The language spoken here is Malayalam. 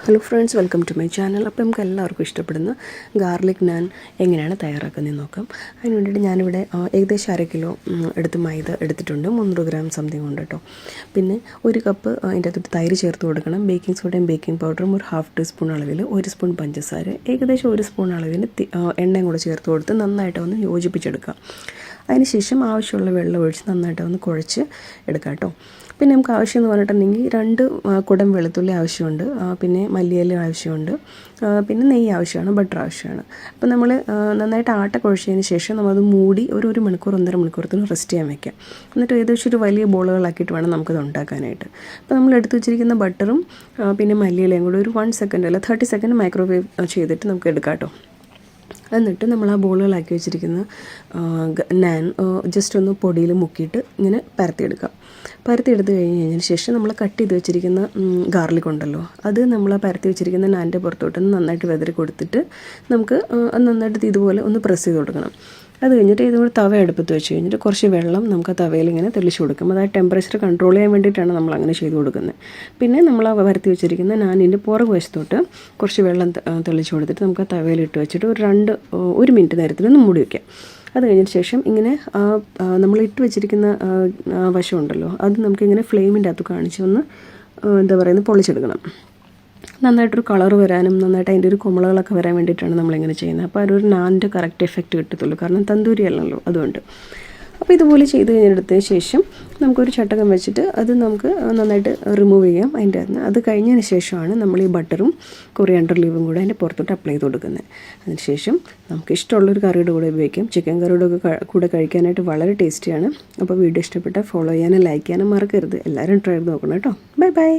Hello friends, welcome to my channel. അപ്പോൾ നമുക്ക് എല്ലാവർക്കും ഇഷ്ടപ്പെടുന്ന ഗാർലിക് നാൻ എങ്ങനെയാണ് തയ്യാറാക്കുന്നതെന്ന് നോക്കാം. അതിന് വേണ്ടിയിട്ട് ഞാനിവിടെ ഏകദേശം 1/2 കിലോ എടുത്ത് മൈദ എടുത്തിട്ടുണ്ട്. 300 ഗ്രാം സംതിങ് ഉണ്ട് കേട്ടോ. പിന്നെ 1 കപ്പ് അതിൻ്റെ അകത്ത് തൈര് ചേർത്ത് കൊടുക്കണം. ബേക്കിംഗ് സോഡയും ബേക്കിംഗ് പൗഡറും ഒരു 1/2 ടീസ്പൂൺ അളവിൽ, 1 സ്പൂൺ പഞ്ചസാര, ഏകദേശം 1 സ്പൂൺ അളവിൽ എണ്ണയും കൂടെ ചേർത്ത് കൊടുത്ത് നന്നായിട്ട് ഒന്ന് യോജിപ്പിച്ചെടുക്കാം. അതിനുശേഷം ആവശ്യമുള്ള വെള്ളം ഒഴിച്ച് നന്നായിട്ട് ഒന്ന് കുഴച്ച് എടുക്കാം കേട്ടോ. പിന്നെ നമുക്ക് ആവശ്യമെന്ന് പറഞ്ഞിട്ടുണ്ടെങ്കിൽ 2 കുടം വെളുത്തുള്ളി ആവശ്യമുണ്ട്, പിന്നെ മല്ലിയില ആവശ്യമുണ്ട്, പിന്നെ നെയ്യ് ആവശ്യമാണ്, ബട്ടർ ആവശ്യമാണ്. അപ്പോൾ നമ്മൾ നന്നായിട്ട് ആട്ട കുഴച്ചതിന് ശേഷം നമ്മളത് മൂടി ഒരു മണിക്കൂർ 1.5 മണിക്കൂറത്തിന് റെസ്റ്റ് ചെയ്യാൻ വയ്ക്കാം. എന്നിട്ട് ഏകദേശം ഒരു വലിയ ബോളുകളാക്കിയിട്ട് വേണം നമുക്കത് ഉണ്ടാക്കാനായിട്ട്. അപ്പോൾ നമ്മൾ എടുത്ത് വെച്ചിരിക്കുന്ന ബട്ടറും പിന്നെ മല്ലിയിലയും കൂടി ഒരു 1 സെക്കൻഡ് അല്ല 30 സെക്കൻഡ് മൈക്രോവേവ് ചെയ്തിട്ട് നമുക്ക് എടുക്കാം കേട്ടോ. എന്നിട്ട് നമ്മൾ ആ ബോളുകളാക്കി വെച്ചിരിക്കുന്ന നാൻ ജസ്റ്റ് ഒന്ന് പൊടിയിൽ മുക്കിയിട്ട് ഇങ്ങനെ പരത്തിയെടുക്കാം. പരത്തിയെടുത്ത് കഴിഞ്ഞതിന് ശേഷം നമ്മൾ കട്ട് ചെയ്ത് വെച്ചിരിക്കുന്ന ഗാർലിക് ഉണ്ടല്ലോ, അത് നമ്മൾ ആ പരത്തി വെച്ചിരിക്കുന്ന നാനിൻ്റെ പുറത്തോട്ട് നന്നായിട്ട് വെതറി കൊടുത്തിട്ട് നമുക്ക് നന്നായിട്ട് ഇതുപോലെ ഒന്ന് പ്രസ് ചെയ്ത് കൊടുക്കണം. അത് കഴിഞ്ഞിട്ട് ഇതുകൂടി തവ അടുപ്പത്ത് വെച്ച് കഴിഞ്ഞിട്ട് കുറച്ച് വെള്ളം നമുക്ക് ആ തവയിൽ ഇങ്ങനെ തെളിച്ച് കൊടുക്കും. അതായത് ടെമ്പറേച്ചർ കൺട്രോൾ ചെയ്യാൻ വേണ്ടിയിട്ടാണ് നമ്മൾ അങ്ങനെ ചെയ്ത് കൊടുക്കുന്നത്. പിന്നെ നമ്മൾ ആ പരത്തി വെച്ചിരിക്കുന്ന നാനിൻ്റെ പുറകു വശത്തോട്ട് കുറച്ച് വെള്ളം തെളിച്ച് കൊടുത്തിട്ട് നമുക്ക് ആ തവയിലിട്ട് വെച്ചിട്ട് ഒരു മിനിറ്റ് നേരത്തിലൊന്ന് മൂടി വയ്ക്കാം. അത് കഴിഞ്ഞതിന് ശേഷം ഇങ്ങനെ നമ്മൾ ഇട്ട് വെച്ചിരിക്കുന്ന വശമുണ്ടല്ലോ, അത് നമുക്കിങ്ങനെ ഫ്ലെയിമിൻ്റെ അകത്ത് കാണിച്ച് ഒന്ന് പൊളിച്ചെടുക്കണം. നന്നായിട്ടൊരു കളർ വരാനും നന്നായിട്ട് അതിൻ്റെ ഒരു കുമളകളൊക്കെ വരാൻ വേണ്ടിയിട്ടാണ് നമ്മളിങ്ങനെ ചെയ്യുന്നത്. അപ്പോൾ അതൊരു നാനിൻ്റെ കറക്റ്റ് എഫക്റ്റ് കിട്ടത്തുള്ളൂ, കാരണം തന്തൂരി അല്ലല്ലോ, അതുകൊണ്ട്. അപ്പോൾ ഇതുപോലെ ചെയ്ത് കഴിഞ്ഞെടുത്തതിന് ശേഷം നമുക്കൊരു ചട്ടകം വെച്ചിട്ട് അത് നമുക്ക് നന്നായിട്ട് റിമൂവ് ചെയ്യാം അതിൻ്റെ അകത്ത്. അത് കഴിഞ്ഞതിന് ശേഷമാണ് നമ്മൾ ഈ ബട്ടറും കൊറിയാണ്ടർ ലീവും കൂടെ അതിൻ്റെ പുറത്തോട്ട് അപ്ലൈ ചെയ്ത് കൊടുക്കുന്നത്. അതിനുശേഷം നമുക്ക് ഇഷ്ടമുള്ളൊരു കറിയുടെ കൂടെ ഉപയോഗിക്കാം. ചിക്കൻ കറിയുടെ കൂടെ കഴിക്കാനായിട്ട് വളരെ ടേസ്റ്റിയാണ്. അപ്പോൾ വീഡിയോ ഇഷ്ടപ്പെട്ടാൽ ഫോളോ ചെയ്യാനും ലൈക്ക് ചെയ്യാനും മറക്കരുത്. എല്ലാവരും ട്രൈ ചെയ്ത് നോക്കണം കേട്ടോ. Bye bye.